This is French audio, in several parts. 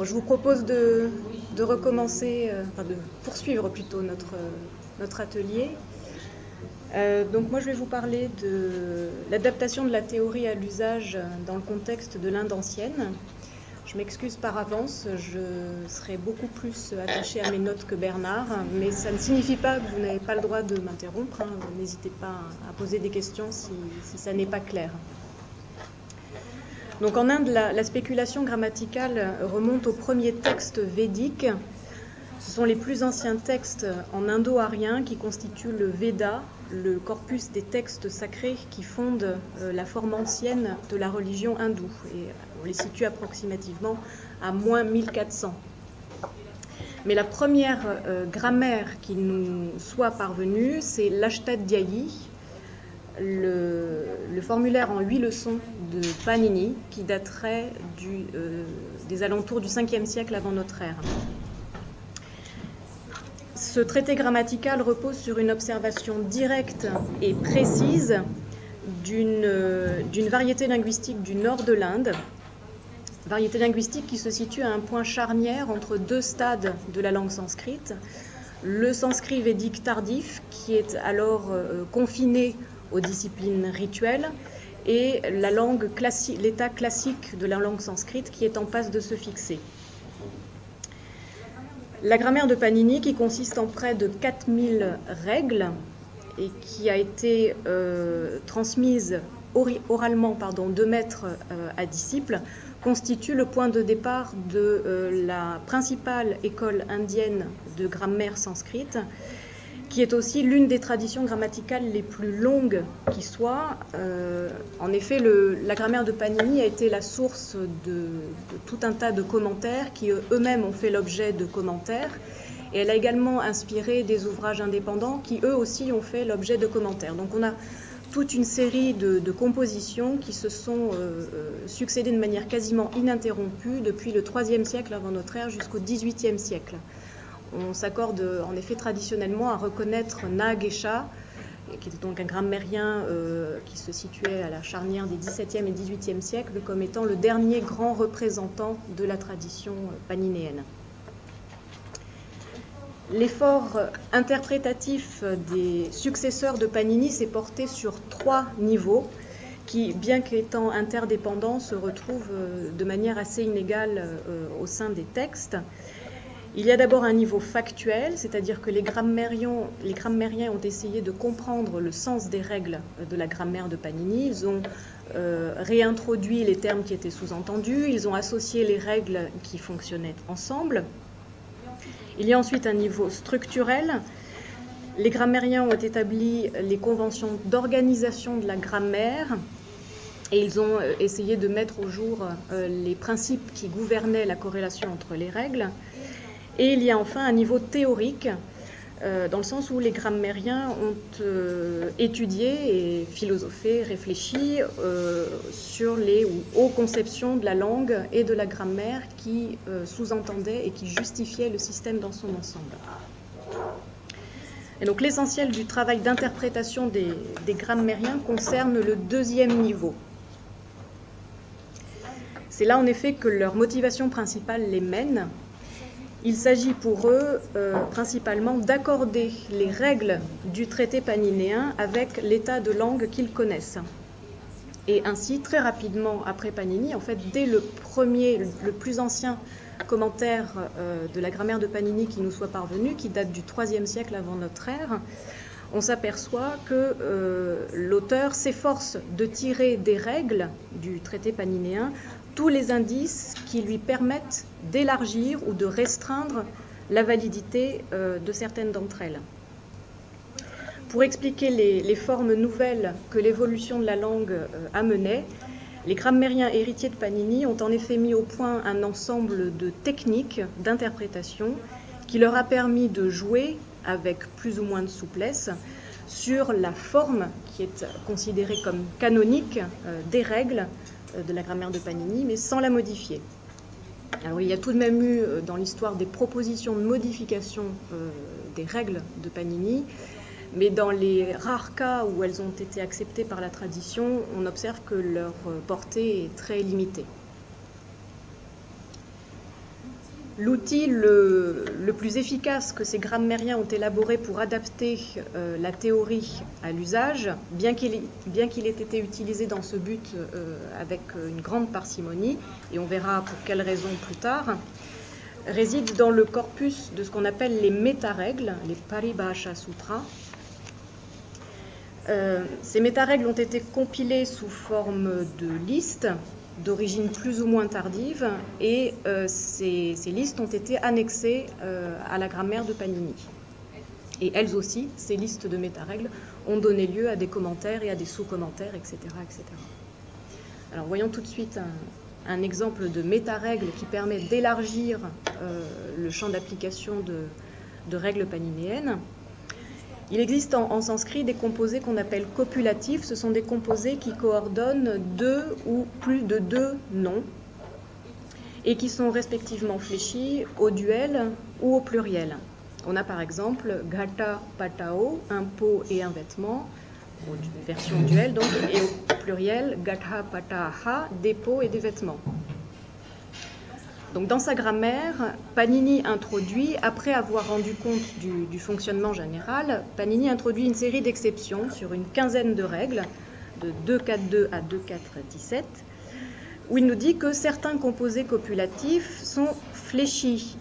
Bon, je vous propose de recommencer, de poursuivre plutôt notre atelier. Donc moi je vais vous parler de l'adaptation de la théorie à l'usage dans le contexte de l'Inde ancienne. Je m'excuse par avance, je serai beaucoup plus attachée à mes notes que Bernard, mais ça ne signifie pas que vous n'avez pas le droit de m'interrompre. N'hésitez pas à poser des questions si ça n'est pas clair. Donc en Inde, la spéculation grammaticale remonte aux premiers textes védiques. Ce sont les plus anciens textes en indo-arien qui constituent le Veda, le corpus des textes sacrés qui fondent la forme ancienne de la religion hindoue. Et on les situe approximativement à moins 1400. Mais la première grammaire qui nous soit parvenue, c'est l'Ashtadhyayi, le formulaire en 8 leçons de Panini, qui daterait des alentours du 5e siècle avant notre ère. Ce traité grammatical repose sur une observation directe et précise d'une variété linguistique du nord de l'Inde, variété linguistique qui se situe à un point charnière entre deux stades de la langue sanskrite, le sanskrit védique tardif, qui est alors confiné aux disciplines rituelles, et l'état classique de la langue sanskrite qui est en passe de se fixer. La grammaire de Panini, qui consiste en près de 4000 règles et qui a été transmise oralement de maître à disciple, constitue le point de départ de la principale école indienne de grammaire sanskrite, qui est aussi l'une des traditions grammaticales les plus longues qui soit. En effet, la grammaire de Panini a été la source de tout un tas de commentaires qui eux-mêmes ont fait l'objet de commentaires. Et elle a également inspiré des ouvrages indépendants qui eux aussi ont fait l'objet de commentaires. Donc on a toute une série de compositions qui se sont succédées de manière quasiment ininterrompue depuis le IIIe siècle avant notre ère jusqu'au XVIIIe siècle. On s'accorde en effet traditionnellement à reconnaître Nagesha, qui était donc un grammairien qui se situait à la charnière des XVIIe et XVIIIe siècles, comme étant le dernier grand représentant de la tradition paninéenne. L'effort interprétatif des successeurs de Panini s'est porté sur 3 niveaux qui, bien qu'étant interdépendants, se retrouvent de manière assez inégale au sein des textes. Il y a d'abord un niveau factuel, c'est-à-dire que les grammairiens ont essayé de comprendre le sens des règles de la grammaire de Panini. Ils ont réintroduit les termes qui étaient sous-entendus, ils ont associé les règles qui fonctionnaient ensemble. Il y a ensuite un niveau structurel. Les grammairiens ont établi les conventions d'organisation de la grammaire et ils ont essayé de mettre au jour les principes qui gouvernaient la corrélation entre les règles. Et il y a enfin un niveau théorique, dans le sens où les grammairiens ont étudié et philosophé, réfléchi aux conceptions de la langue et de la grammaire qui sous-entendaient et qui justifiaient le système dans son ensemble. Et donc l'essentiel du travail d'interprétation des grammairiens concerne le 2e niveau. C'est là en effet que leur motivation principale les mène. Il s'agit pour eux principalement d'accorder les règles du traité paninéen avec l'état de langue qu'ils connaissent. Et ainsi, très rapidement après Panini, en fait, dès le plus ancien commentaire de la grammaire de Panini qui nous soit parvenu, qui date du IIIe siècle avant notre ère, on s'aperçoit que l'auteur s'efforce de tirer des règles du traité paninéen tous les indices qui lui permettent d'élargir ou de restreindre la validité de certaines d'entre elles. Pour expliquer les formes nouvelles que l'évolution de la langue amenait, les grammairiens héritiers de Panini ont en effet mis au point un ensemble de techniques d'interprétation qui leur a permis de jouer avec plus ou moins de souplesse sur la forme qui est considérée comme canonique des règles de la grammaire de Panini, mais sans la modifier. Alors, il y a tout de même eu dans l'histoire des propositions de modification des règles de Panini, mais dans les rares cas où elles ont été acceptées par la tradition, on observe que leur portée est très limitée. L'outil le plus efficace que ces grammairiens ont élaboré pour adapter la théorie à l'usage, bien qu'il ait été utilisé dans ce but avec une grande parcimonie, et on verra pour quelles raisons plus tard, réside dans le corpus de ce qu'on appelle les métarègles, les Paribhasha Sutras. Ces métarègles ont été compilées sous forme de listes d'origine plus ou moins tardive, et ces listes ont été annexées à la grammaire de Panini. Et elles aussi, ces listes de métarègles, ont donné lieu à des commentaires et à des sous-commentaires, etc., etc. Alors voyons tout de suite un exemple de métarègle qui permet d'élargir le champ d'application de règles paninéennes. Il existe en sanskrit des composés qu'on appelle copulatifs. Ce sont des composés qui coordonnent deux ou plus de deux noms et qui sont respectivement fléchis au duel ou au pluriel. On a par exemple ghata patao, un pot et un vêtement, version duel donc, et au pluriel gatha pataha, des pots et des vêtements. Donc dans sa grammaire, Panini introduit, après avoir rendu compte du fonctionnement général, Panini introduit une série d'exceptions sur une quinzaine de règles, de 2.4.2 à 2.4.17, où il nous dit que certains composés copulatifs sont fléchis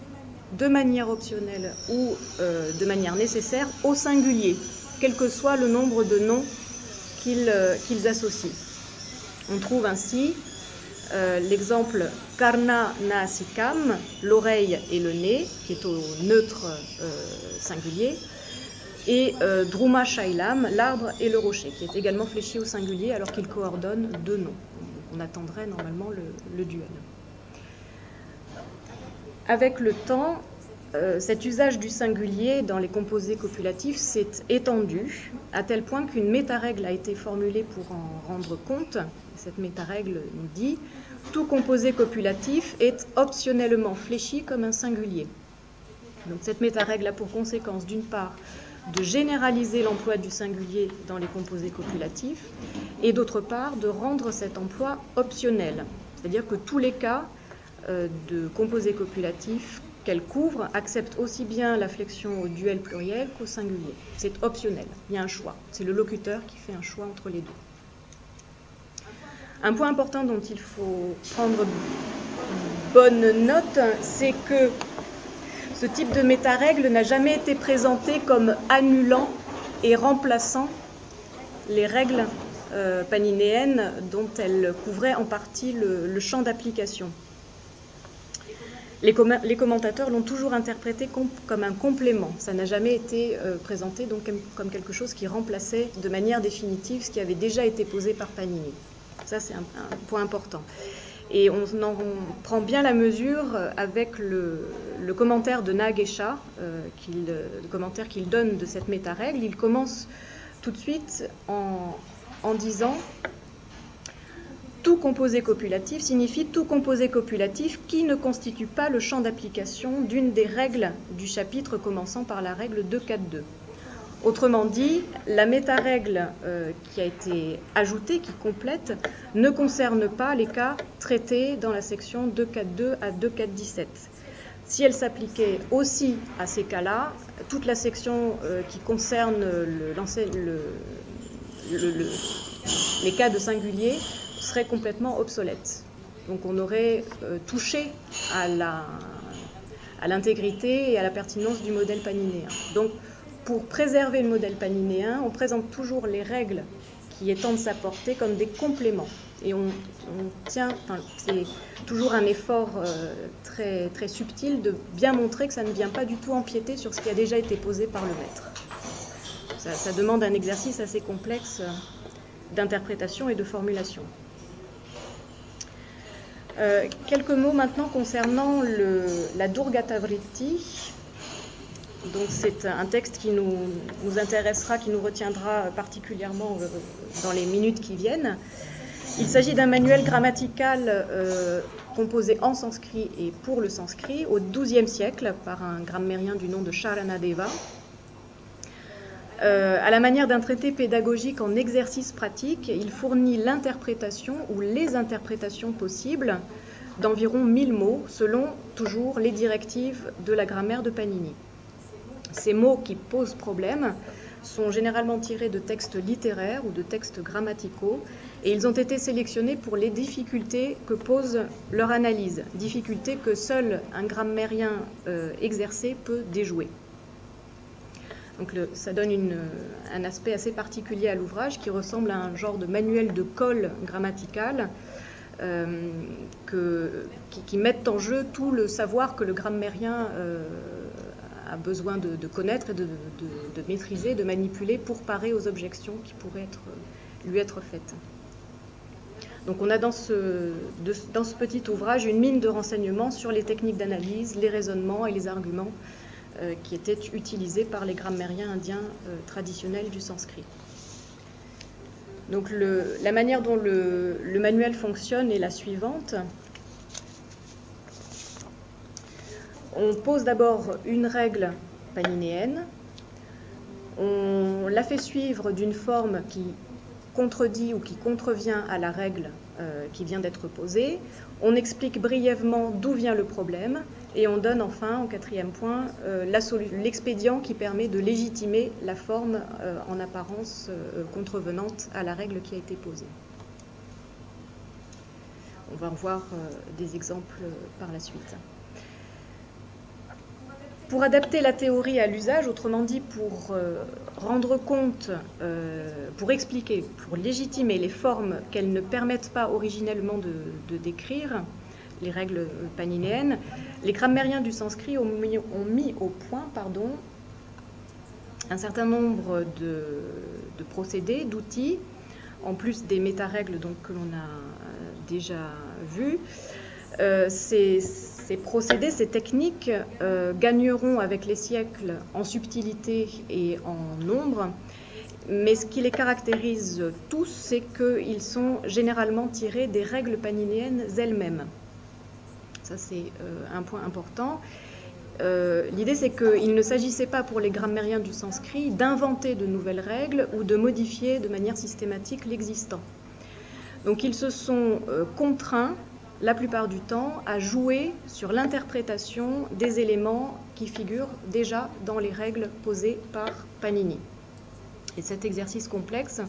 de manière optionnelle ou de manière nécessaire au singulier, quel que soit le nombre de noms qu'ils associent. On trouve ainsi l'exemple karna nasikam, l'oreille et le nez, qui est au neutre singulier, et druma shailam, l'arbre et le rocher, qui est également fléchi au singulier alors qu'il coordonne deux noms. On attendrait normalement le duel. Avec le temps, cet usage du singulier dans les composés copulatifs s'est étendu à tel point qu'une métarègle a été formulée pour en rendre compte. Cette métarègle nous dit « Tout composé copulatif est optionnellement fléchi comme un singulier ». Donc cette métarègle a pour conséquence d'une part de généraliser l'emploi du singulier dans les composés copulatifs et d'autre part de rendre cet emploi optionnel. C'est-à-dire que tous les cas de composés copulatifs qu'elle couvre acceptent aussi bien la flexion au duel pluriel qu'au singulier. C'est optionnel, il y a un choix. C'est le locuteur qui fait un choix entre les deux. Un point important dont il faut prendre bonne note, c'est que ce type de métarègle n'a jamais été présenté comme annulant et remplaçant les règles paninéennes dont elle couvrait en partie le champ d'application. Les commentateurs l'ont toujours interprété comme un complément. Ça n'a jamais été présenté donc comme quelque chose qui remplaçait de manière définitive ce qui avait déjà été posé par Panini. Ça, c'est un point important. Et on en prend bien la mesure avec le commentaire de Nagesha, le commentaire qu'il donne de cette métarègle. Il commence tout de suite en disant « Tout composé copulatif signifie tout composé copulatif qui ne constitue pas le champ d'application d'une des règles du chapitre commençant par la règle 2.4.2 ». Autrement dit, la métarègle qui a été ajoutée, qui complète, ne concerne pas les cas traités dans la section 2.4.2 à 2.4.17. Si elle s'appliquait aussi à ces cas-là, toute la section qui concerne les cas de singulier serait complètement obsolète. Donc on aurait touché à l'intégrité et à la pertinence du modèle paninéen. Donc pour préserver le modèle paninéen, on présente toujours les règles qui étendent sa portée comme des compléments. Et on tient, c'est toujours un effort très, très subtil de bien montrer que ça ne vient pas du tout empiéter sur ce qui a déjà été posé par le maître. Ça demande un exercice assez complexe d'interprétation et de formulation. Quelques mots maintenant concernant la Durgata Vritti. Donc c'est un texte qui nous intéressera, qui nous retiendra particulièrement dans les minutes qui viennent. Il s'agit d'un manuel grammatical composé en sanskrit et pour le sanskrit au XIIe siècle par un grammairien du nom de Sharanadeva. À la manière d'un traité pédagogique en exercice pratique, il fournit l'interprétation ou les interprétations possibles d'environ 1000 mots, selon toujours les directives de la grammaire de Panini. Ces mots qui posent problème sont généralement tirés de textes littéraires ou de textes grammaticaux, et ils ont été sélectionnés pour les difficultés que pose leur analyse, difficultés que seul un grammairien exercé peut déjouer. Donc ça donne un aspect assez particulier à l'ouvrage qui ressemble à un genre de manuel de colle grammatical qui mettent en jeu tout le savoir que le grammairien a besoin de connaître et de maîtriser, de manipuler pour parer aux objections qui pourraient lui être faites. Donc on a dans ce petit ouvrage une mine de renseignements sur les techniques d'analyse, les raisonnements et les arguments qui étaient utilisés par les grammairiens indiens traditionnels du sanskrit. Donc la manière dont le manuel fonctionne est la suivante. On pose d'abord une règle paninéenne, on la fait suivre d'une forme qui contredit ou qui contrevient à la règle qui vient d'être posée, on explique brièvement d'où vient le problème, et on donne enfin, au quatrième point, l'expédient qui permet de légitimer la forme en apparence contrevenante à la règle qui a été posée. On va en voir des exemples par la suite. Pour adapter la théorie à l'usage, autrement dit pour rendre compte, pour expliquer, pour légitimer les formes qu'elles ne permettent pas originellement de décrire, les règles paninéennes, les grammairiens du sanskrit ont mis au point un certain nombre de procédés, d'outils, en plus des méta-règles que l'on a déjà vues. Ces procédés, ces techniques gagneront avec les siècles en subtilité et en nombre, mais ce qui les caractérise tous, c'est qu'ils sont généralement tirés des règles paninéennes elles-mêmes. Ça, c'est un point important. L'idée, c'est qu'il ne s'agissait pas pour les grammairiens du sanskrit d'inventer de nouvelles règles ou de modifier de manière systématique l'existant. Donc, ils se sont contraints, la plupart du temps, à jouer sur l'interprétation des éléments qui figurent déjà dans les règles posées par Panini. Et cet exercice complexe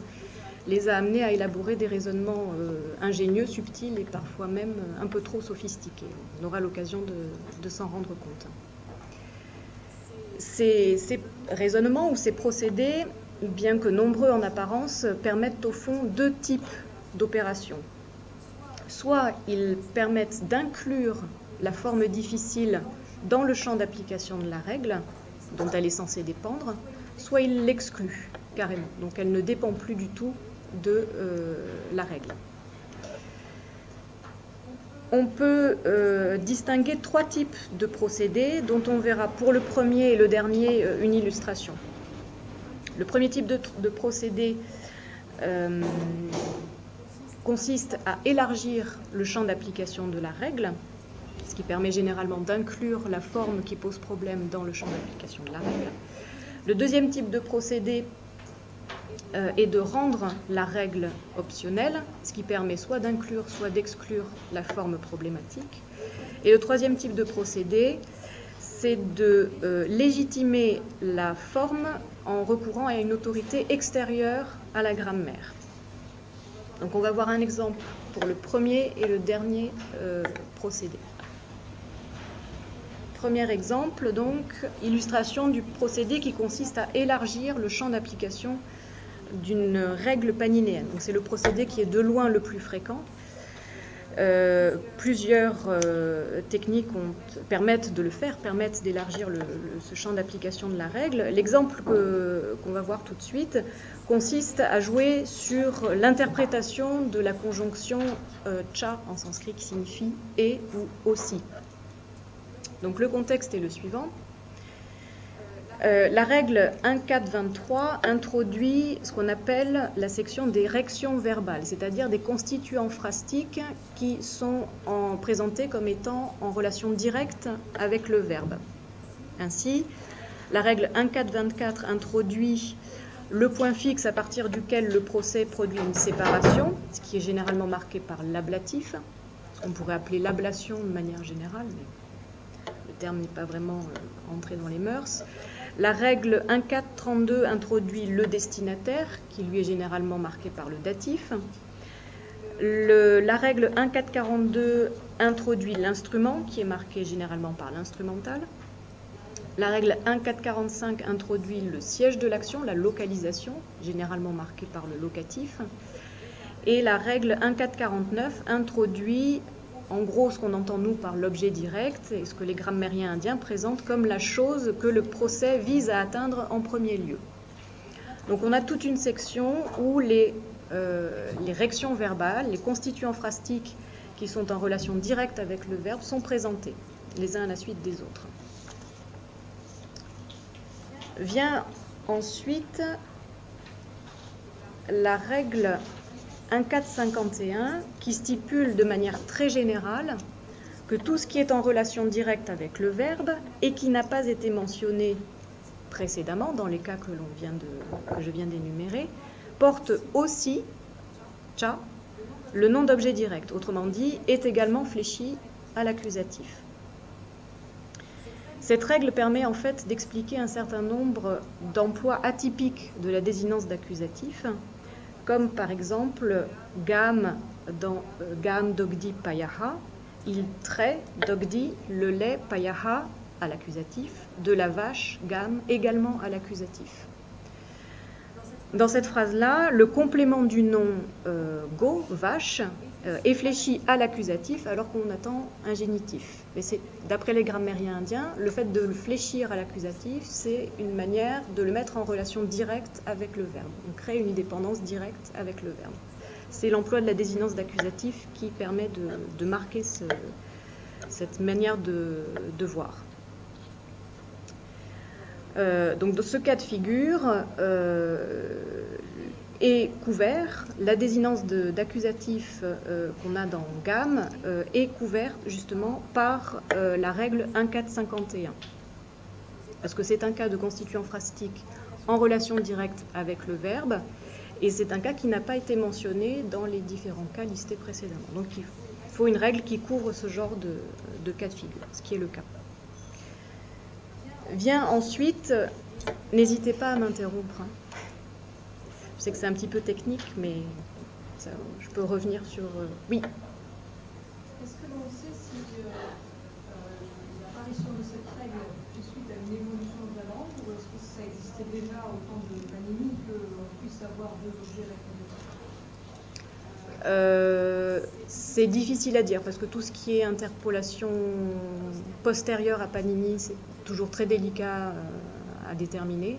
les a amenés à élaborer des raisonnements ingénieux, subtils et parfois même un peu trop sophistiqués. On aura l'occasion de s'en rendre compte. Ces raisonnements ou ces procédés, bien que nombreux en apparence, permettent au fond deux types d'opérations. Soit ils permettent d'inclure la forme difficile dans le champ d'application de la règle dont elle est censée dépendre, soit ils l'excluent carrément. Donc elle ne dépend plus du tout de la règle. On peut distinguer trois types de procédés dont on verra pour le premier et le dernier une illustration. Le premier type de procédé consiste à élargir le champ d'application de la règle, ce qui permet généralement d'inclure la forme qui pose problème dans le champ d'application de la règle. Le deuxième type de procédé est de rendre la règle optionnelle, ce qui permet soit d'inclure, soit d'exclure la forme problématique. Et le troisième type de procédé, c'est de légitimer la forme en recourant à une autorité extérieure à la grammaire. Donc on va voir un exemple pour le premier et le dernier procédé. Premier exemple, donc, illustration du procédé qui consiste à élargir le champ d'application d'une règle paninéenne. Donc c'est le procédé qui est de loin le plus fréquent. Plusieurs techniques permettent de le faire, permettent d'élargir ce champ d'application de la règle. L'exemple qu'on va voir tout de suite consiste à jouer sur l'interprétation de la conjonction cha en sanskrit qui signifie et ou aussi. Donc le contexte est le suivant. La règle 1.4.23 introduit ce qu'on appelle la section des rections verbales, c'est-à-dire des constituants phrastiques qui sont présentés comme étant en relation directe avec le verbe. Ainsi, la règle 1.4.24 introduit le point fixe à partir duquel le procès produit une séparation, ce qui est généralement marqué par l'ablatif. ce qu'on pourrait appeler l'ablation de manière générale, mais le terme n'est pas vraiment entré dans les mœurs. La règle 1.4.32 introduit le destinataire, qui lui est généralement marqué par le datif. La règle 1.4.42 introduit l'instrument, qui est marqué généralement par l'instrumental. La règle 1.4.45 introduit le siège de l'action, la localisation, généralement marquée par le locatif. Et la règle 1.4.49 introduit en gros ce qu'on entend nous par l'objet direct et ce que les grammairiens indiens présentent comme la chose que le procès vise à atteindre en premier lieu. Donc on a toute une section où les rections verbales, les constituants phrastiques qui sont en relation directe avec le verbe sont présentés, les uns à la suite des autres. Vient ensuite la règle 1.4.51 qui stipule de manière très générale que tout ce qui est en relation directe avec le verbe et qui n'a pas été mentionné précédemment dans les cas que je viens d'énumérer porte aussi cha, le nom d'objet direct, autrement dit, est également fléchi à l'accusatif. Cette règle permet en fait d'expliquer un certain nombre d'emplois atypiques de la désinence d'accusatif, comme par exemple gam dans gam dogdi payaha, il trait dogdi le lait payaha à l'accusatif, de la vache gam également à l'accusatif. Dans cette phrase-là, le complément du nom go, vache, est fléchi à l'accusatif alors qu'on attend un génitif. Mais d'après les grammairiens indiens, le fait de le fléchir à l'accusatif, c'est une manière de le mettre en relation directe avec le verbe. On crée une dépendance directe avec le verbe. C'est l'emploi de la désinence d'accusatif qui permet de marquer cette manière de voir. Donc dans ce cas de figure est couvert, la désinence d'accusatif qu'on a dans GAM est couverte justement par la règle 1.4.51. Parce que c'est un cas de constituant phrastique en relation directe avec le verbe, et c'est un cas qui n'a pas été mentionné dans les différents cas listés précédemment. Donc il faut une règle qui couvre ce genre de cas de figure, ce qui est le cas. Vient ensuite, n'hésitez pas à m'interrompre. Je sais que c'est un petit peu technique, mais ça, je peux revenir sur... Oui. Est-ce que l'on sait si l'apparition de cette règle est suite à une évolution de la langue, ou est-ce que ça existait déjà au temps de Panini qu'on puisse avoir deux objets réconditionnés? C'est difficile à dire, parce que tout ce qui est interpolation postérieure à Panini, c'est toujours très délicat à déterminer.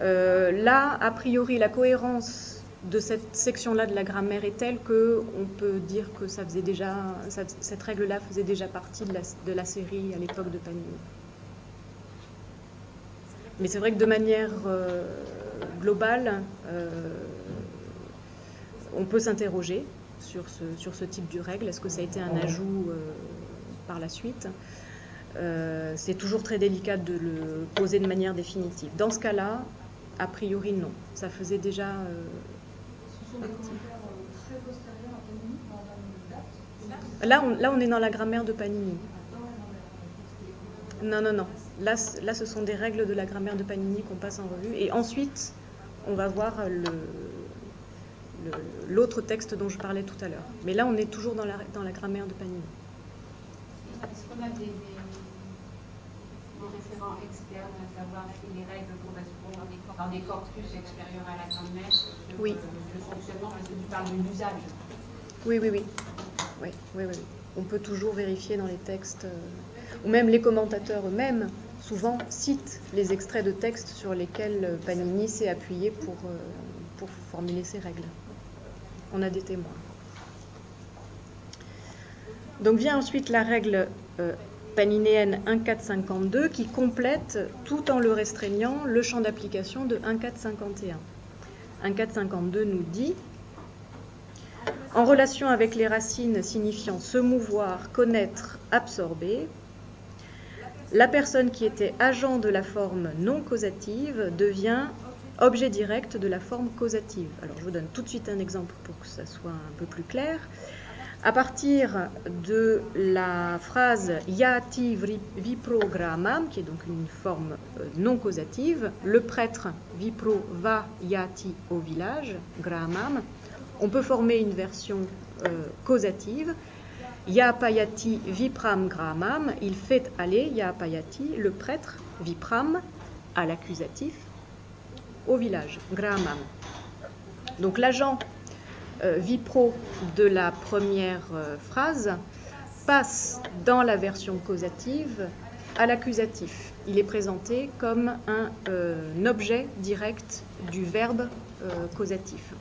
Là, a priori, la cohérence de cette section-là de la grammaire est telle qu'on peut dire que ça faisait déjà, cette règle-là faisait déjà partie de la série à l'époque de Panini. Mais c'est vrai que de manière globale, on peut s'interroger sur ce type de règle. Est-ce que ça a été un ajout par la suite? C'est toujours très délicat de le poser de manière définitive. Dans ce cas-là, a priori, non. Ça faisait déjà... Ce sont des commentaires très postérieurs à Panini. Là, on est dans la grammaire de Panini. Non. Là, ce sont des règles de la grammaire de Panini qu'on passe en revue. Et ensuite, on va voir l'autre texte dont je parlais tout à l'heure. Mais là, on est toujours dans la grammaire de Panini. Est-ce qu'on a des référents externes, à savoir si les règles correspondent dans des corpus extérieurs à la grammaire, oui. Le fonctionnement, parce que tu parles de l'usage. Oui. On peut toujours vérifier dans les textes, ou même les commentateurs eux-mêmes, souvent citent les extraits de textes sur lesquels Panini s'est appuyé pour formuler ses règles. On a des témoins. Donc vient ensuite la règle paninéenne 1.4.52 qui complète, tout en le restreignant, le champ d'application de 1.4.51. 1.4.52 nous dit « En relation avec les racines signifiant se mouvoir, connaître, absorber, la personne qui était agent de la forme non causative devient objet direct de la forme causative. » Alors je vous donne tout de suite un exemple pour que ça soit un peu plus clair. À partir de la phrase Yati Vipro Gramam, qui est donc une forme non causative, le prêtre Vipro va Yati au village, Gramam, on peut former une version causative. Yapayati Vipram Gramam, il fait aller, Yapayati, le prêtre Vipram, à l'accusatif, au village, Gramam. Donc l'agent Vipro de la première phrase passe dans la version causative à l'accusatif. Il est présenté comme un objet direct du verbe causatif.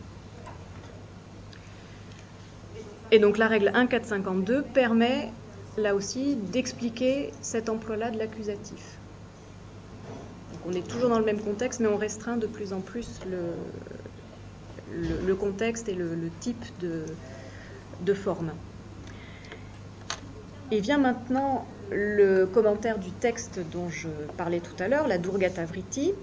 Et donc la règle 1.452 permet là aussi d'expliquer cet emploi-là de l'accusatif. On est toujours dans le même contexte, mais on restreint de plus en plus le contexte et le type de forme. Et vient maintenant le commentaire du texte dont je parlais tout à l'heure, la Durgata Vritti.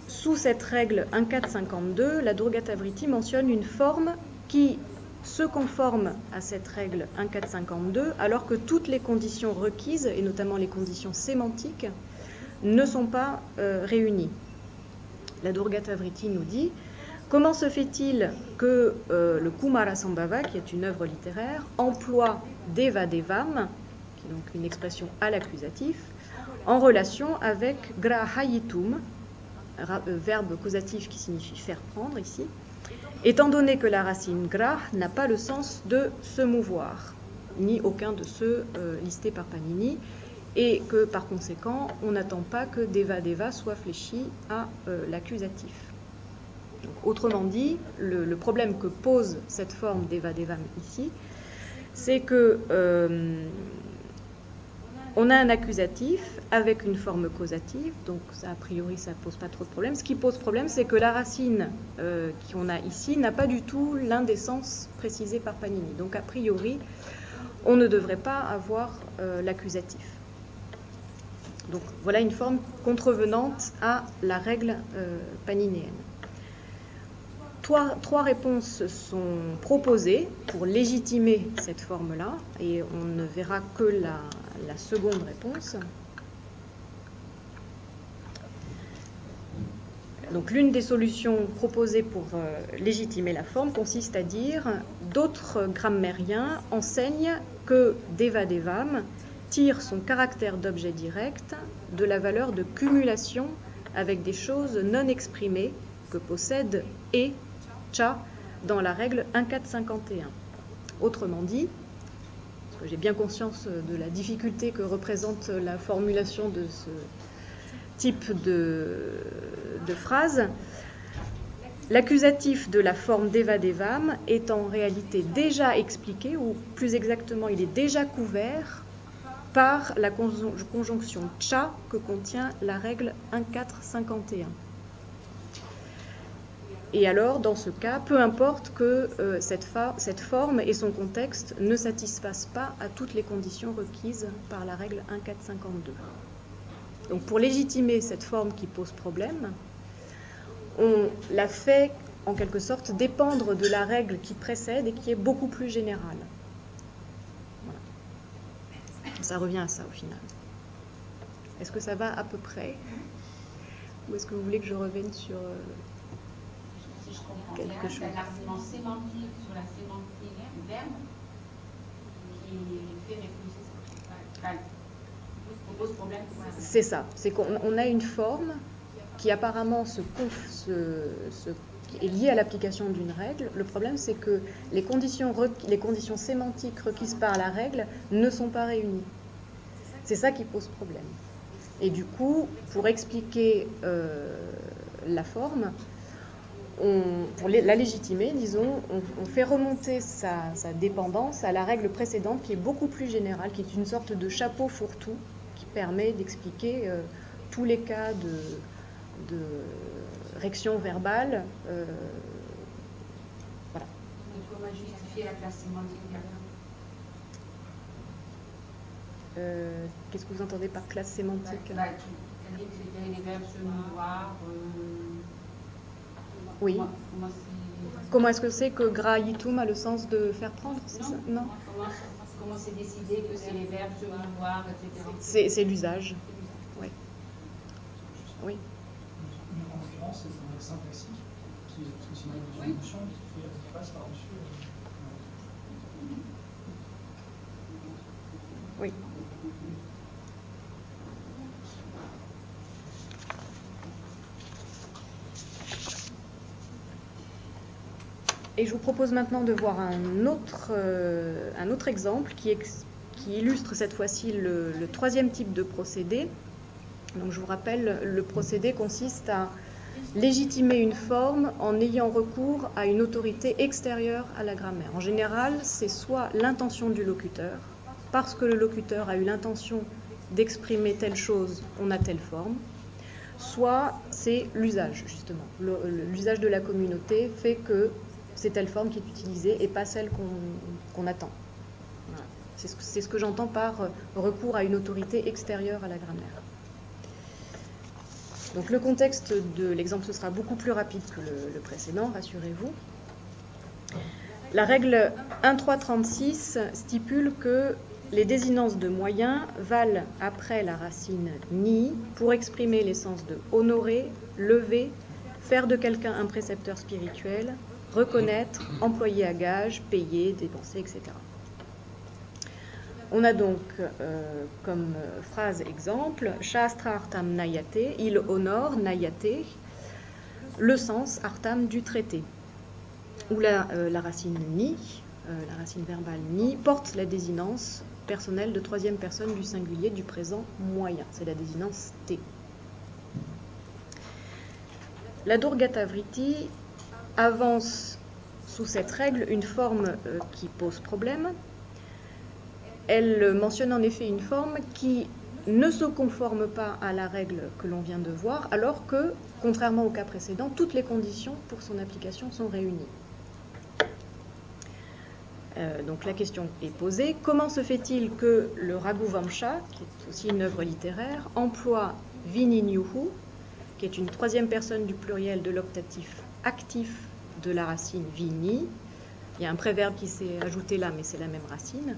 Sous cette règle 1.452, la Durgata Vritti mentionne une forme qui se conforme à cette règle 1.452, alors que toutes les conditions requises, et notamment les conditions sémantiques, ne sont pas réunies. La Durgata Vritti nous dit: comment se fait-il que le Kumara Sambhava, qui est une œuvre littéraire, emploie Deva Devam, qui est donc une expression à l'accusatif, en relation avec Grahayitum, verbe causatif qui signifie faire prendre ici, étant donné que la racine grah n'a pas le sens de se mouvoir, ni aucun de ceux listés par Panini, et que par conséquent, on n'attend pas que Deva Deva soit fléchi à l'accusatif. Autrement dit, le problème que pose cette forme Deva Devam ici, c'est que on a un accusatif avec une forme causative, donc ça, a priori ça ne pose pas trop de problème. Ce qui pose problème, c'est que la racine qu'on a ici n'a pas du tout l'un des sens précisés par Panini. Donc a priori, on ne devrait pas avoir l'accusatif. Donc voilà une forme contrevenante à la règle paninéenne. Trois réponses sont proposées pour légitimer cette forme-là, et on ne verra que la seconde réponse. Donc l'une des solutions proposées pour légitimer la forme consiste à dire: d'autres grammairiens enseignent que Deva Devam tire son caractère d'objet direct de la valeur de cumulation avec des choses non exprimées que possède et cha dans la règle 1.451. Autrement dit, parce que j'ai bien conscience de la difficulté que représente la formulation de ce type de phrase, l'accusatif de la forme Deva Devam est en réalité déjà expliqué, ou plus exactement, il est déjà couvert par la conjonction cha que contient la règle 1.451. Et alors, dans ce cas, peu importe que cette forme et son contexte ne satisfassent pas à toutes les conditions requises par la règle 1.452. Donc, pour légitimer cette forme qui pose problème, on la fait en quelque sorte dépendre de la règle qui précède et qui est beaucoup plus générale. Voilà. Ça revient à ça au final. Est-ce que ça va à peu près? Ou est-ce que vous voulez que je revienne sur quelque chose? L'argument sémantique sur la sémantique du verbe qui fait réfléchir, qui pose problème. C'est ça, c'est qu'on a une forme qui apparemment est liée à l'application d'une règle. Le problème, c'est que les conditions sémantiques requises par la règle ne sont pas réunies. C'est ça qui pose problème. Et du coup, pour expliquer la forme, pour la légitimer, disons, on fait remonter sa dépendance à la règle précédente qui est beaucoup plus générale, qui est une sorte de chapeau fourre-tout qui permet d'expliquer tous les cas de réaction verbale. Voilà. Donc, comment justifier la classe sémantique Qu'est-ce que vous entendez par classe sémantique? C'est-à-dire que c'était les verbes se mouvoir. Oui. Comment c'est Comment est-ce que c'est que graitum a le sens de faire prendre, c'est ça? Non. Comment c'est décidé que c'est les verbes se voir, etc. C'est l'usage. Oui. Oui. En l'occurrence, c'est un accent classique qui est, parce que c'est une notion qui passe par-dessus. Oui. Et je vous propose maintenant de voir un autre exemple qui illustre cette fois-ci le troisième type de procédé. Donc je vous rappelle, le procédé consiste à légitimer une forme en ayant recours à une autorité extérieure à la grammaire. En général, c'est soit l'intention du locuteur, parce que le locuteur a eu l'intention d'exprimer telle chose, on a telle forme, soit c'est l'usage, justement. L'usage de la communauté fait que c'est telle forme qui est utilisée et pas celle qu'on attend. Voilà. C'est ce que j'entends par recours à une autorité extérieure à la grammaire. Donc le contexte de l'exemple, ce sera beaucoup plus rapide que le précédent, rassurez-vous. La règle 1.3.36 stipule que les désinences de moyens valent après la racine ni pour exprimer les sens de honorer, lever, faire de quelqu'un un précepteur spirituel, reconnaître, employer à gage, payer, dépenser, etc. On a donc comme phrase exemple Shastra artam nayate, il honore nayate, le sens artam du traité, où la racine ni, la racine verbale ni, porte la désinence personnelle de troisième personne du singulier du présent moyen, c'est la désinence T. La Durgata Vritti avance sous cette règle une forme qui pose problème. Elle mentionne en effet une forme qui ne se conforme pas à la règle que l'on vient de voir, alors que, contrairement au cas précédent, toutes les conditions pour son application sont réunies. Donc la question est posée, comment se fait-il que le Raghuvamsha, qui est aussi une œuvre littéraire, emploie Vininyuhu, qui est une troisième personne du pluriel de l'optatif actif de la racine Vini, il y a un préverbe qui s'est ajouté là, mais c'est la même racine,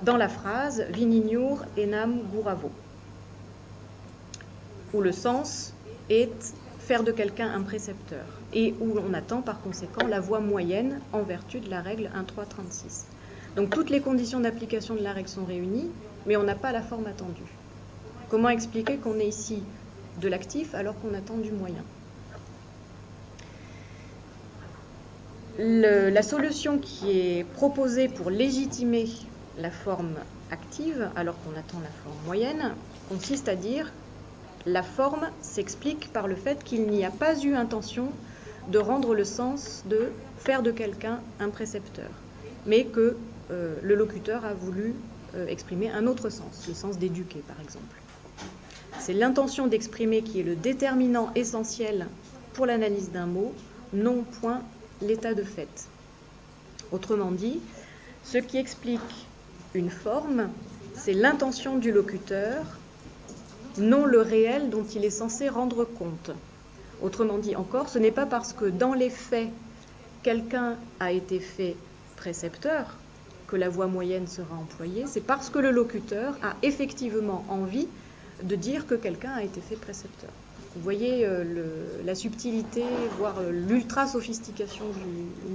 dans la phrase Vininyur enam guravo, où le sens est faire de quelqu'un un précepteur, et où on attend par conséquent la voix moyenne en vertu de la règle 1.3.36. Donc toutes les conditions d'application de la règle sont réunies, mais on n'a pas la forme attendue. Comment expliquer qu'on est ici de l'actif alors qu'on attend du moyen? La solution qui est proposée pour légitimer la forme active alors qu'on attend la forme moyenne consiste à dire la forme s'explique par le fait qu'il n'y a pas eu intention de rendre le sens de faire de quelqu'un un précepteur, mais que le locuteur a voulu exprimer un autre sens, le sens d'éduquer par exemple. C'est l'intention d'exprimer qui est le déterminant essentiel pour l'analyse d'un mot, non point l'état de fait. Autrement dit, ce qui explique une forme, c'est l'intention du locuteur, non le réel dont il est censé rendre compte. Autrement dit encore, ce n'est pas parce que dans les faits, quelqu'un a été fait précepteur que la voix moyenne sera employée, c'est parce que le locuteur a effectivement envie de dire que quelqu'un a été fait précepteur. Vous voyez la subtilité, voire l'ultra-sophistication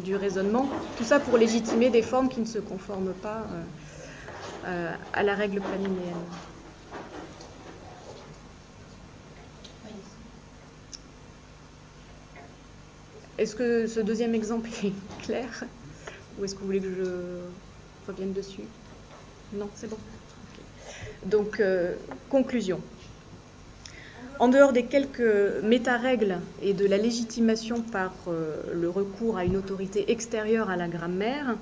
du raisonnement, tout ça pour légitimer des formes qui ne se conforment pas à la règle paninéenne. Est-ce que ce deuxième exemple est clair? Ou est-ce que vous voulez que je revienne dessus? Non, c'est bon. Okay. Donc, conclusion. En dehors des quelques méta-règles et de la légitimation par le recours à une autorité extérieure à la grammaire,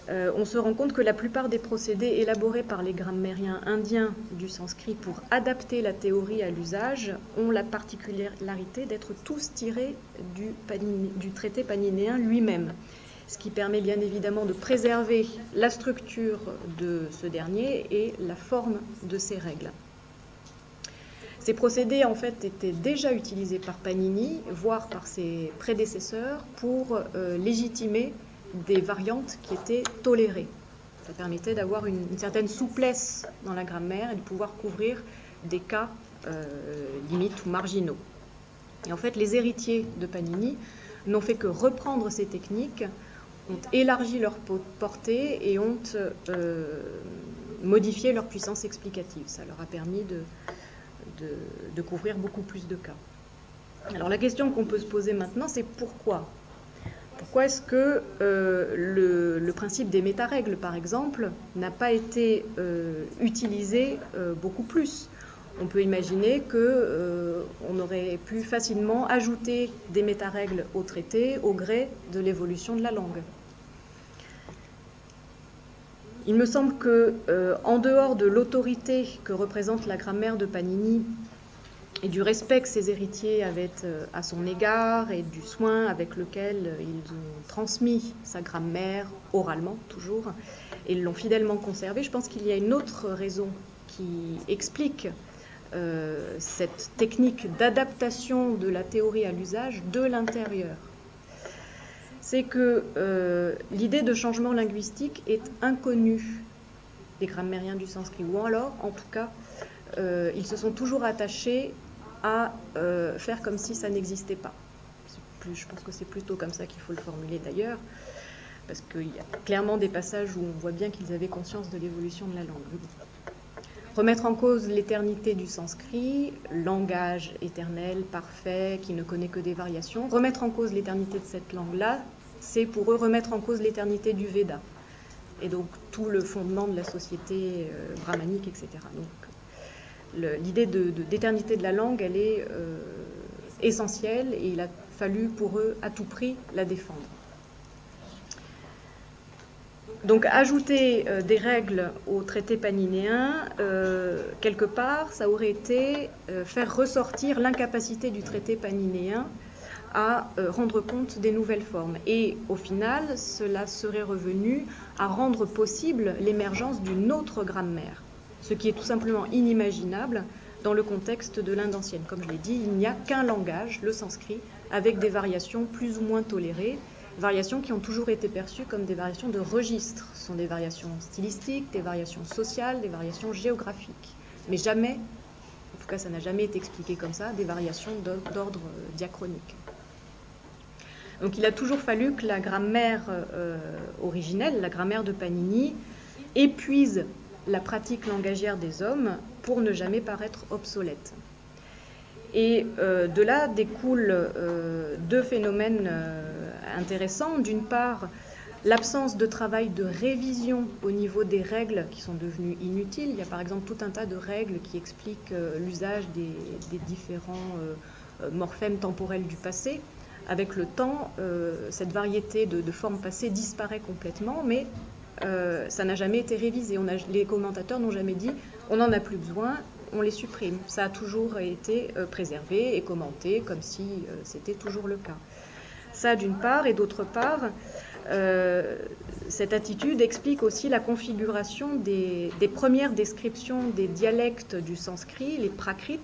on se rend compte que la plupart des procédés élaborés par les grammairiens indiens du sanskrit pour adapter la théorie à l'usage ont la particularité d'être tous tirés du traité paninéen lui-même, ce qui permet bien évidemment de préserver la structure de ce dernier et la forme de ses règles. Ces procédés, en fait, étaient déjà utilisés par Panini, voire par ses prédécesseurs, pour légitimer des variantes qui étaient tolérées. Ça permettait d'avoir une certaine souplesse dans la grammaire et de pouvoir couvrir des cas limites ou marginaux. Et en fait, les héritiers de Panini n'ont fait que reprendre ces techniques, ont élargi leur portée et ont modifié leur puissance explicative. Ça leur a permis de couvrir beaucoup plus de cas. Alors la question qu'on peut se poser maintenant, c'est pourquoi ? Pourquoi est-ce que le principe des métarègles, par exemple, n'a pas été utilisé beaucoup plus ? On peut imaginer qu'on aurait pu facilement ajouter des métarègles au traité au gré de l'évolution de la langue. Il me semble que, en dehors de l'autorité que représente la grammaire de Panini et du respect que ses héritiers avaient à son égard et du soin avec lequel ils ont transmis sa grammaire, oralement toujours, et l'ont fidèlement conservée, je pense qu'il y a une autre raison qui explique cette technique d'adaptation de la théorie à l'usage de l'intérieur. C'est que l'idée de changement linguistique est inconnue des grammairiens du sanskrit, ou alors, en tout cas, ils se sont toujours attachés à faire comme si ça n'existait pas. Je pense que c'est plutôt comme ça qu'il faut le formuler d'ailleurs, parce qu'il y a clairement des passages où on voit bien qu'ils avaient conscience de l'évolution de la langue. Remettre en cause l'éternité du sanskrit, langage éternel, parfait, qui ne connaît que des variations. Remettre en cause l'éternité de cette langue-là, c'est pour eux remettre en cause l'éternité du Veda. Et donc tout le fondement de la société brahmanique, etc. Donc l'idée d'éternité de la langue, elle est essentielle et il a fallu pour eux à tout prix la défendre. Donc ajouter des règles au traité paninéen, quelque part, ça aurait été faire ressortir l'incapacité du traité paninéen à rendre compte des nouvelles formes. Et au final, cela serait revenu à rendre possible l'émergence d'une autre grammaire, ce qui est tout simplement inimaginable dans le contexte de l'Inde ancienne. Comme je l'ai dit, il n'y a qu'un langage, le sanskrit, avec des variations plus ou moins tolérées, variations qui ont toujours été perçues comme des variations de registre. Ce sont des variations stylistiques, des variations sociales, des variations géographiques. Mais jamais, en tout cas ça n'a jamais été expliqué comme ça, des variations d'ordre diachronique. Donc il a toujours fallu que la grammaire originelle, la grammaire de Panini, épuise la pratique langagière des hommes pour ne jamais paraître obsolète. Et de là découlent deux phénomènes intéressants. D'une part, l'absence de travail de révision au niveau des règles qui sont devenues inutiles. Il y a par exemple tout un tas de règles qui expliquent l'usage des différents morphèmes temporels du passé. Avec le temps, cette variété de formes passées disparaît complètement, mais ça n'a jamais été révisé. Les commentateurs n'ont jamais dit « on n'en a plus besoin », on les supprime. Ça a toujours été préservé et commenté comme si c'était toujours le cas. Ça d'une part, et d'autre part, cette attitude explique aussi la configuration des premières descriptions des dialectes du sanskrit, les prakrits.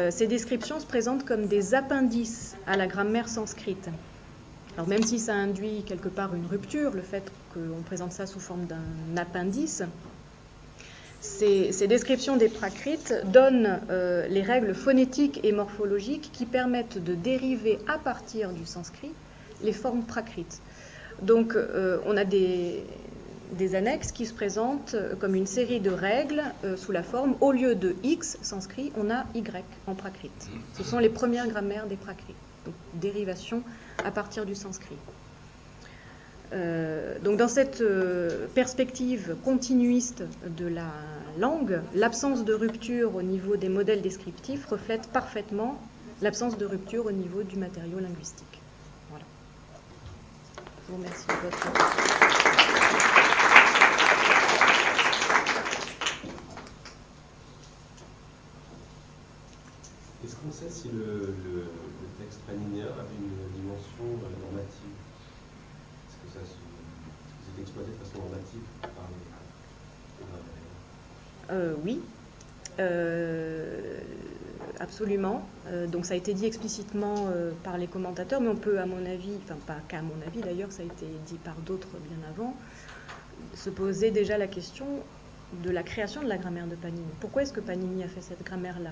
Ces descriptions se présentent comme des appendices à la grammaire sanskrite. Alors même si ça induit quelque part une rupture, le fait qu'on présente ça sous forme d'un appendice, ces descriptions des prakrits donnent les règles phonétiques et morphologiques qui permettent de dériver à partir du sanskrit les formes prakrits. Donc on a des annexes qui se présentent comme une série de règles sous la forme, au lieu de X sanskrit, on a Y en prakrit. Ce sont les premières grammaires des prakrits, donc dérivation à partir du sanskrit. Donc dans cette perspective continuiste de la langue, l'absence de rupture au niveau des modèles descriptifs reflète parfaitement l'absence de rupture au niveau du matériau linguistique. Voilà. Je vous remercie de votre attention. Est-ce qu'on sait si le texte paninéen avait une dimension normative? Est-ce que ça s'est exploité de façon normative par les Oui. absolument. Donc ça a été dit explicitement par les commentateurs, mais on peut, à mon avis, enfin pas qu'à mon avis d'ailleurs, ça a été dit par d'autres bien avant, se poser déjà la question de la création de la grammaire de Panini. Pourquoi est-ce que Panini a fait cette grammaire-là ?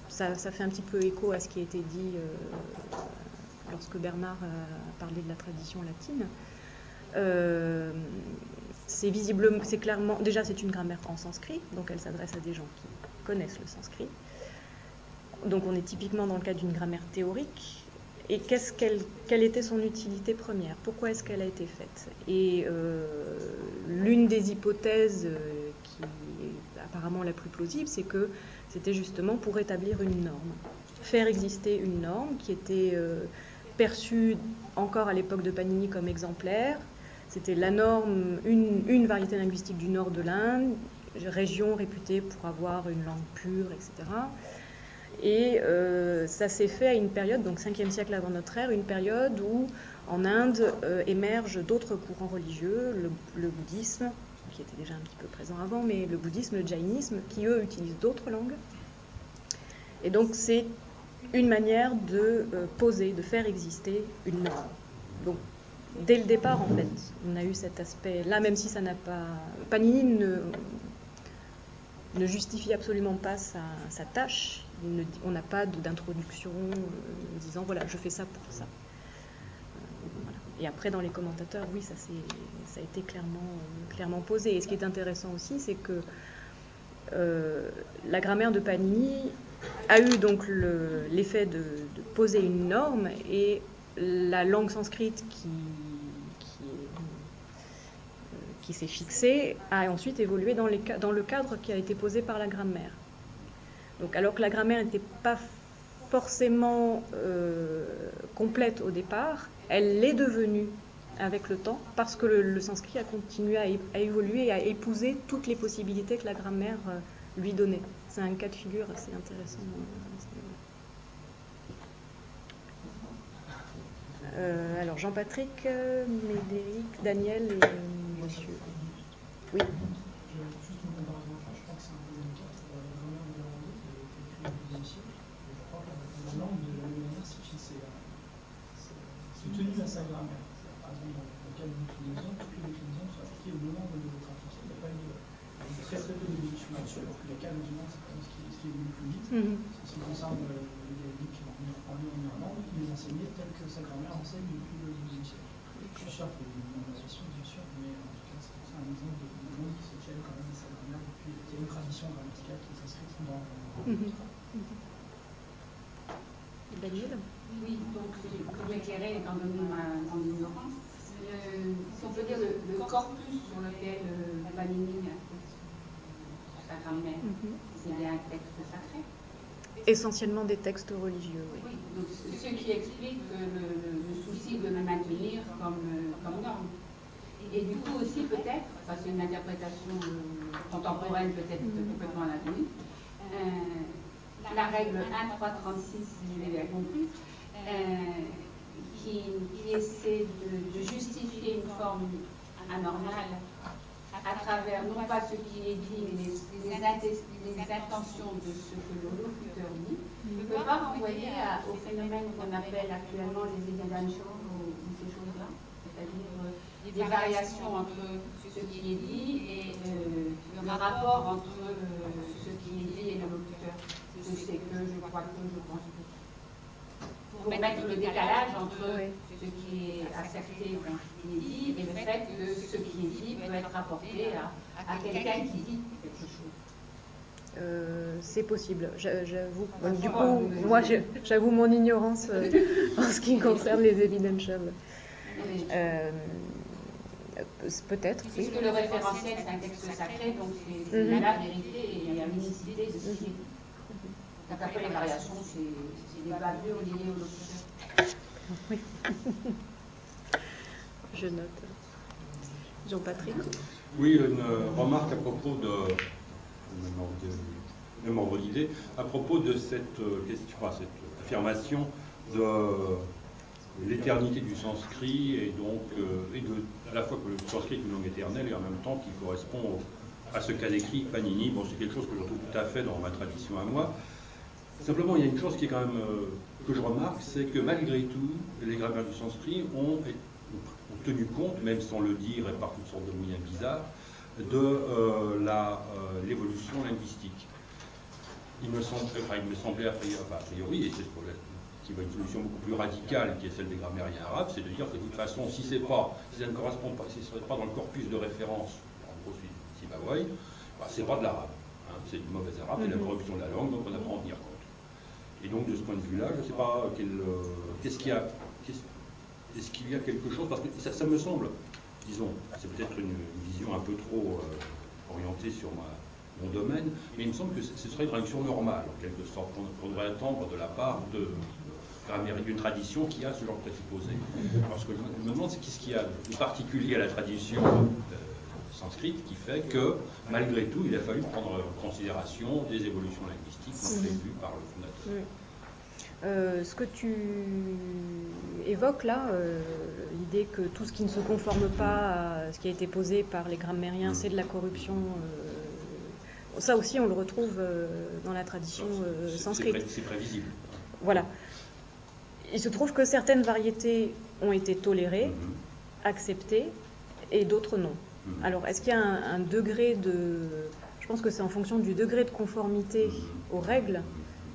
Ça fait un petit peu écho à ce qui a été dit lorsque Bernard a parlé de la tradition latine. C'est visiblement, c'est clairement, déjà c'est une grammaire en sanskrit, donc elle s'adresse à des gens qui connaissent le sanskrit. Donc on est typiquement dans le cas d'une grammaire théorique. Et quelle était son utilité première? Pourquoi est-ce qu'elle a été faite? Et l'une des hypothèses qui est apparemment la plus plausible, c'est que c'était justement pour établir une norme. Faire exister une norme qui était perçue encore à l'époque de Panini comme exemplaire. C'était la norme, une variété linguistique du nord de l'Inde, région réputée pour avoir une langue pure, etc. Et ça s'est fait à une période, donc 5e siècle avant notre ère, une période où en Inde émergent d'autres courants religieux, le bouddhisme, qui était déjà un petit peu présent avant, mais le bouddhisme, le jaïnisme, qui eux utilisent d'autres langues. Et donc c'est une manière de poser, de faire exister une norme. Donc dès le départ, en fait, on a eu cet aspect-là, même si ça n'a pas... Panini ne justifie absolument pas sa tâche. On n'a pas d'introduction disant voilà, je fais ça pour ça. Voilà. Et après, dans les commentateurs, oui, ça a été clairement posé. Et ce qui est intéressant aussi, c'est que la grammaire de Panini a eu donc l'effet de poser une norme, et la langue sanscrite qui s'est fixée a ensuite évolué dans le cadre qui a été posé par la grammaire. Donc, alors que la grammaire n'était pas forcément complète au départ, elle l'est devenue avec le temps, parce que le sanskrit a continué à évoluer et à épouser toutes les possibilités que la grammaire lui donnait. C'est un cas de figure assez intéressant. Alors Jean-Patrick, Médéric, Daniel et monsieur. Oui. Juste une comparaison, je crois que c'est un peu le cas pour la grammaire néerlandaise qui a été écrite au XIe siècle. Je crois que la langue de la manière c'est tenu à sa grammaire. Par exemple, dans le cas de l'utilisation, toutes les déclinaisons sont appliquées au moment de votre application. Il n'y a pas très peu d'évolution là-dessus, alors que les cas musulmans, c'est quand même ce qui évolue plus vite. En ce qui concerne le gaélique en Irlande, il est enseigné tel que sa grammaire enseigne depuis le XIe siècle. Je suis sûr qu'il y a une innovation, bien sûr, mais en tout cas, c'est un exemple de langue qui se tient quand même à sa grammaire depuis. Il y a une tradition grammaticale qui s'inscrit dans Daniel? Oui, donc pour m'éclairer, étant donné mon ignorance, si on peut dire le corpus sur lequel Panini a fait sa grammaire, c'est bien un texte sacré. Essentiellement des textes religieux, oui. Oui, donc ce qui explique le souci de le maintenir comme norme. Et du coup aussi peut-être, parce que c'est une interprétation contemporaine peut-être complètement à l'avenir, la règle 1.3.36, si je l'ai bien compris, qui essaie de justifier une forme anormale à travers non pas ce qui est dit, mais les intentions de ce que le locuteur dit, ne peut pas renvoyer au phénomène qu'on appelle actuellement les evidentials ou ces choses-là, c'est-à-dire des variations entre ce qui est dit et le rapport entre ce qui est dit et le locuteur. Je sais que, je crois que, je pense que. Pour mettre le décalage entre ce qui est accepté dans ce qui est dit et le fait que ce qui est dit peut être rapporté à quelqu'un qui dit quelque chose. C'est possible, j'avoue. Du coup, moi, j'avoue mon ignorance en ce qui concerne les evidentials. Peut-être. Puisque le référentiel, c'est un texte sacré, donc c'est la vérité et la unicité de ce qui est dit. Donc après, les variations, c'est des bavures liées au locuteur. Oui. Je note. Jean-Patrick? Oui, une remarque à propos de... même ordre d'idée, à propos de cette question, cette affirmation de l'éternité du sanskrit et donc à la fois que le sanskrit est une langue éternelle et en même temps qui correspond à ce qu'a décrit Panini. Bon, c'est quelque chose que je trouve tout à fait dans ma tradition à moi. Simplement, il y a une chose qui est quand même que je remarque, c'est que malgré tout, les grammaires du sanskrit ont tenu compte, même sans le dire et par toutes sortes de moyens bizarres, de l'évolution linguistique. Il me semblait a priori, et c'est ce problème, qui va une solution beaucoup plus radicale, qui est celle des grammairiens arabes, c'est de dire que de toute façon, si ça ne correspond pas, si ce n'est pas dans le corpus de référence, en gros, Sibawai, c'est pas de l'arabe. Hein, c'est du mauvais arabe, c'est la corruption de la langue, donc on apprend à en tenir compte. Et donc, de ce point de vue-là, je ne sais pas qu'est-ce qu'il y a. Est-ce qu'il y a quelque chose, parce que ça me semble, disons, c'est peut-être une vision un peu trop orientée sur mon domaine, mais il me semble que ce serait une traduction normale, en quelque sorte, qu'on devrait attendre de la part d'une tradition qui a ce genre de présupposé. Alors ce que je me demande, c'est qu'est-ce qu'il y a de particulier à la tradition sanscrite qui fait que, malgré tout, il a fallu prendre en considération des évolutions linguistiques prévues par le fondateur. Ce que tu évoques là, l'idée que tout ce qui ne se conforme pas à ce qui a été posé par les grammairiens, c'est de la corruption, ça aussi on le retrouve dans la tradition sanscrite. C'est prévisible. Voilà. Il se trouve que certaines variétés ont été tolérées, acceptées, et d'autres non. Alors, est-ce qu'il y a un degré de... Je pense que c'est en fonction du degré de conformité aux règles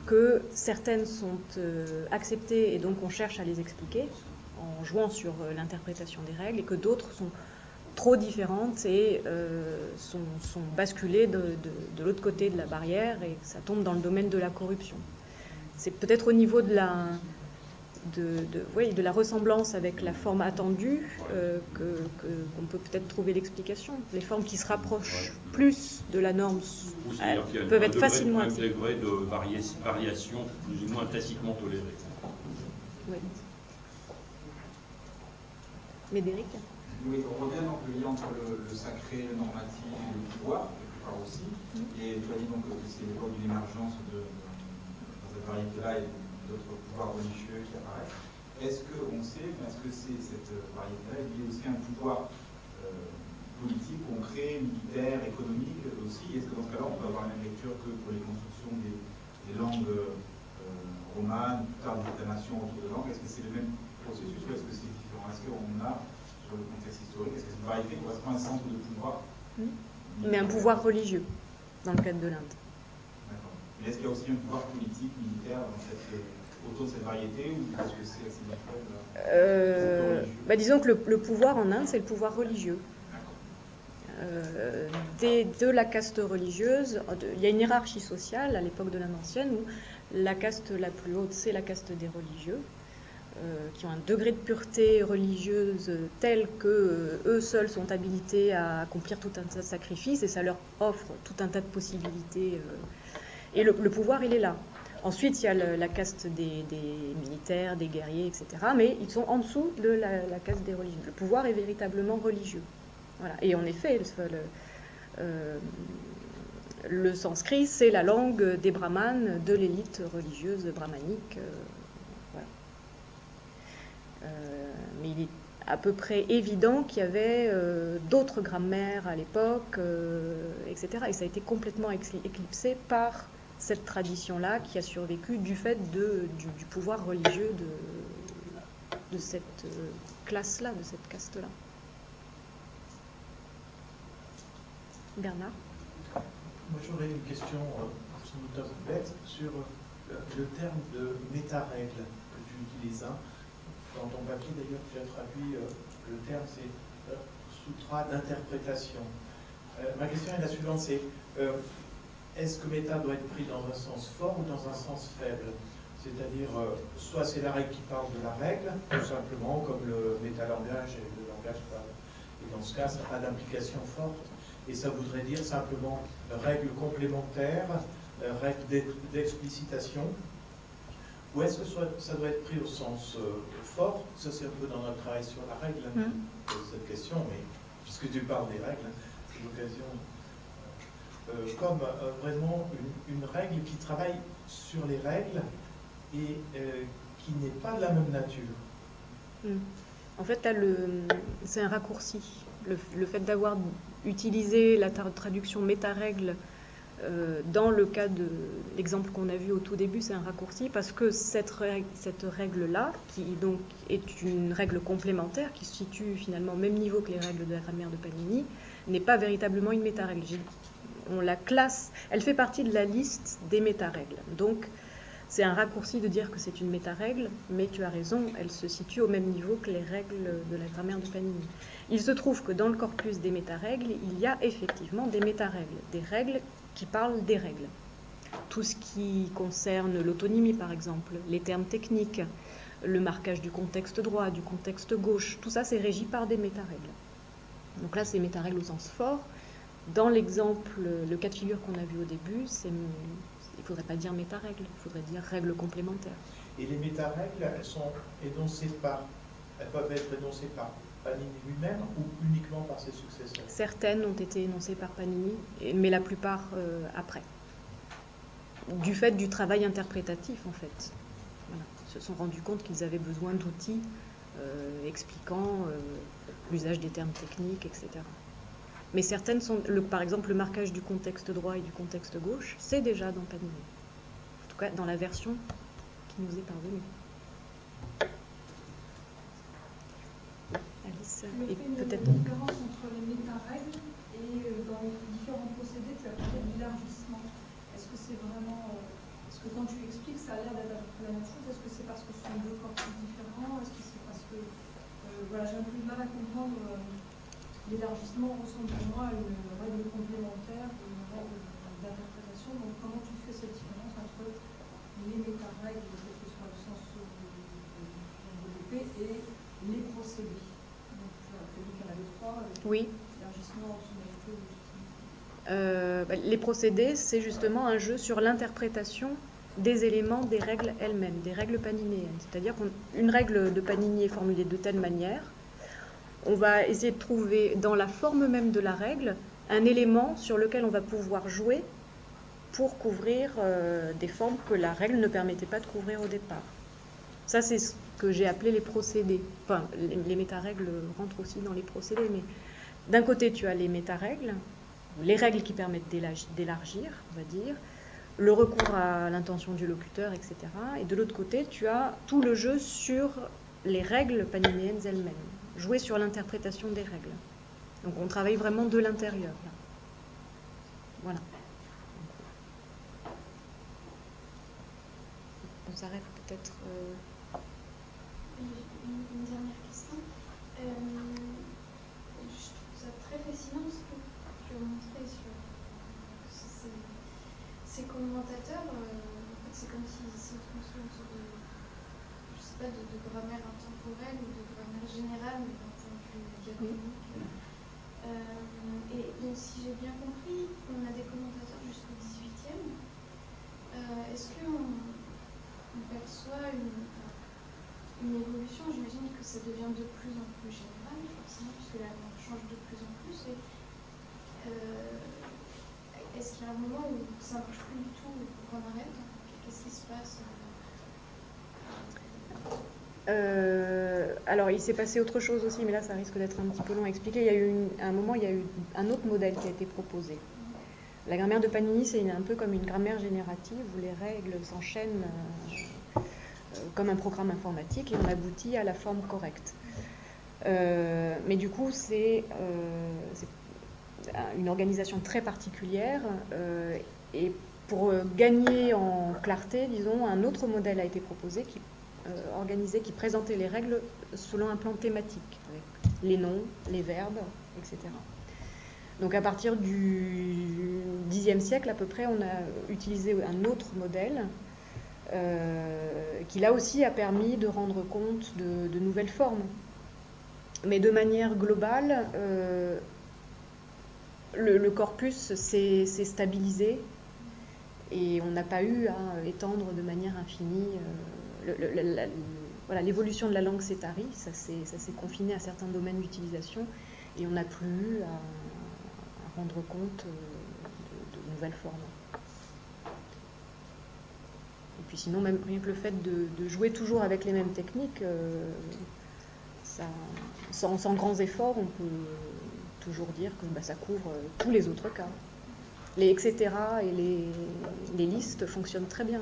que certaines sont acceptées et donc on cherche à les expliquer en jouant sur l'interprétation des règles, et que d'autres sont trop différentes et sont basculées de l'autre côté de la barrière et ça tombe dans le domaine de la corruption. C'est peut-être au niveau de la ressemblance avec la forme attendue qu'on peut peut-être trouver l'explication. Les formes qui se rapprochent plus de la norme peuvent être facilement acceptées. Un degré de variation plus ou moins tacitement tolérée. Oui. Médéric ? Oui, on revient donc le lien entre le sacré, le normatif et le pouvoir, quelque part aussi. Et tu as dit donc que c'est l'époque d'une émergence de cette variété-là et d'autres pouvoirs religieux qui apparaissent. Est-ce qu'on sait, est-ce que cette variété-là est liée aussi à un pouvoir politique, concret, militaire, économique aussi? Est-ce que dans ce cas-là, on peut avoir la même lecture que pour les constructions des langues romanes, plus tard des États-nations autour de langues? Est-ce que c'est le même processus ou est-ce que c'est différent? Est-ce qu'on a, sur le contexte historique, est-ce que cette variété correspond à un centre de pouvoir? Mais un pouvoir religieux, dans le cadre de l'Inde. D'accord. Mais est-ce qu'il y a aussi un pouvoir politique, militaire autour de cette variété, ou est-ce que c'est assez naturel disons que le pouvoir en Inde, c'est le pouvoir religieux. De la caste religieuse, il y a une hiérarchie sociale à l'époque de l'Inde ancienne où la caste la plus haute, c'est la caste des religieux, qui ont un degré de pureté religieuse tel que eux seuls sont habilités à accomplir tout un tas de sacrifices et ça leur offre tout un tas de possibilités. Et le pouvoir, il est là. Ensuite, il y a la caste des militaires, des guerriers, etc. Mais ils sont en dessous de la caste des religieux. Le pouvoir est véritablement religieux. Voilà. Et en effet, le sanskrit, c'est la langue des brahmanes, de l'élite religieuse brahmanique. Voilà. Mais il est à peu près évident qu'il y avait d'autres grammaires à l'époque, etc. Et ça a été complètement éclipsé par cette tradition-là qui a survécu du fait du pouvoir religieux de cette classe-là, de cette caste-là. Bernard? Moi j'aurais une question, sans doute un peu bête, sur le terme de méta-règle que tu utilises. Dans ton papier d'ailleurs tu as traduit le terme, c'est sutra d'interprétation. Ma question est la suivante, c'est est-ce que méta doit être pris dans un sens fort ou dans un sens faible? C'est-à-dire, soit c'est la règle qui parle de la règle, tout simplement, comme le métalangage et le langage parle. Et dans ce cas, ça n'a pas d'implication forte. Et ça voudrait dire simplement règle complémentaire, règle d'explicitation. Ou est-ce que ça doit être pris au sens fort? Ça, c'est un peu dans notre travail sur la règle, cette question, mais puisque tu parles des règles, c'est l'occasion. Comme vraiment une règle qui travaille sur les règles et qui n'est pas de la même nature. En fait, c'est un raccourci. Le fait d'avoir utilisé la traduction méta-règle Dans le cas de l'exemple qu'on a vu au tout début, c'est un raccourci parce que cette règle-là, qui donc est une règle complémentaire qui se situe finalement au même niveau que les règles de la grammaire de Panini, n'est pas véritablement une méta-règle. On la classe, elle fait partie de la liste des méta-règles. Donc, c'est un raccourci de dire que c'est une méta-règle, mais tu as raison, elle se situe au même niveau que les règles de la grammaire de Panini. Il se trouve que dans le corpus des méta-règles, il y a effectivement des méta-règles, des règles qui parlent des règles. Tout ce qui concerne l'autonymie, par exemple, les termes techniques, le marquage du contexte droit, du contexte gauche, tout ça, c'est régi par des méta-règles. Donc là, c'est méta-règles au sens fort. Dans l'exemple, le cas de figure qu'on a vu au début, il ne faudrait pas dire méta-règles, il faudrait dire règles complémentaires. Et les méta-règles, elles peuvent être énoncées par Panini lui-même ou uniquement par ses successeurs? Certaines ont été énoncées par Panini, mais la plupart après. Du fait du travail interprétatif, en fait. Voilà. Ils se sont rendus compte qu'ils avaient besoin d'outils expliquant l'usage des termes techniques, etc. Mais certaines sont, par exemple, le marquage du contexte droit et du contexte gauche, c'est déjà dans Panini. En tout cas, dans la version qui nous est parvenue. Alice, et peut-être... une différence entre les méta-règles et dans les différents procédés, tu as parlé d'élargissement. Est-ce que c'est vraiment... Est-ce que quand tu expliques, ça a l'air d'être à peu près la même chose? Est-ce que c'est parce que ce sont deux corpus différents? Est-ce que c'est parce que... voilà, j'ai un peu de mal à comprendre... L'élargissement ressemble pour moi à une règle complémentaire, une règle d'interprétation. Donc, comment tu fais cette différence entre les méta-règles, quel que soit le sens développé, et les procédés? Donc, tu as dit qu'il y en avait trois. Oui. L'élargissement, fonctionnalité. Les procédés, c'est justement un jeu sur l'interprétation des éléments des règles elles-mêmes, des règles paninéennes. C'est-à-dire qu'une règle de Panini est formulée de telle manière. On va essayer de trouver dans la forme même de la règle un élément sur lequel on va pouvoir jouer pour couvrir des formes que la règle ne permettait pas de couvrir au départ. Ça, c'est ce que j'ai appelé les procédés. Enfin, les méta-règles rentrent aussi dans les procédés, mais d'un côté, tu as les méta-règles, les règles qui permettent d'élargir, on va dire, le recours à l'intention du locuteur, etc. Et de l'autre côté, tu as tout le jeu sur les règles paninéennes elles-mêmes. Jouer sur l'interprétation des règles. Donc on travaille vraiment de l'intérieur. Là. Voilà. On s'arrête peut-être... Une dernière question. Je trouve ça très fascinant ce que tu as montré sur ces commentateurs. En fait, c'est comme s'ils se construisent une sorte de... je sais pas, de grammaire intemporelle ou de grammaire générale, mais d'un point de vue diachronique. Et donc, si j'ai bien compris, on a des commentateurs jusqu'au 18e. Est-ce qu'on perçoit une évolution? J'imagine que ça devient de plus en plus général, forcément, puisque la langue change de plus en plus. Est-ce qu'il y a un moment où ça ne marche plus du tout et qu'on arrête? Qu'est-ce qui se passe? Alors, il s'est passé autre chose aussi, mais là, ça risque d'être un petit peu long à expliquer. Il y a eu à un moment, il y a eu un autre modèle qui a été proposé. La grammaire de Panini, c'est un peu comme une grammaire générative où les règles s'enchaînent comme un programme informatique et on aboutit à la forme correcte. Mais du coup, c'est une organisation très particulière et pour gagner en clarté, disons, un autre modèle a été proposé qui présentait les règles selon un plan thématique, avec les noms, les verbes, etc. Donc à partir du Xe siècle à peu près, on a utilisé un autre modèle qui là aussi a permis de rendre compte de nouvelles formes. Mais de manière globale, le corpus s'est stabilisé et on n'a pas eu à étendre de manière infinie. Voilà, l'évolution de la langue s'est tarie, ça s'est confiné à certains domaines d'utilisation et on n'a plus eu à rendre compte de nouvelles formes. Et puis sinon, même rien que le fait de jouer toujours avec les mêmes techniques, sans grands efforts, on peut toujours dire que ça couvre tous les autres cas. Les etc. et les listes fonctionnent très bien.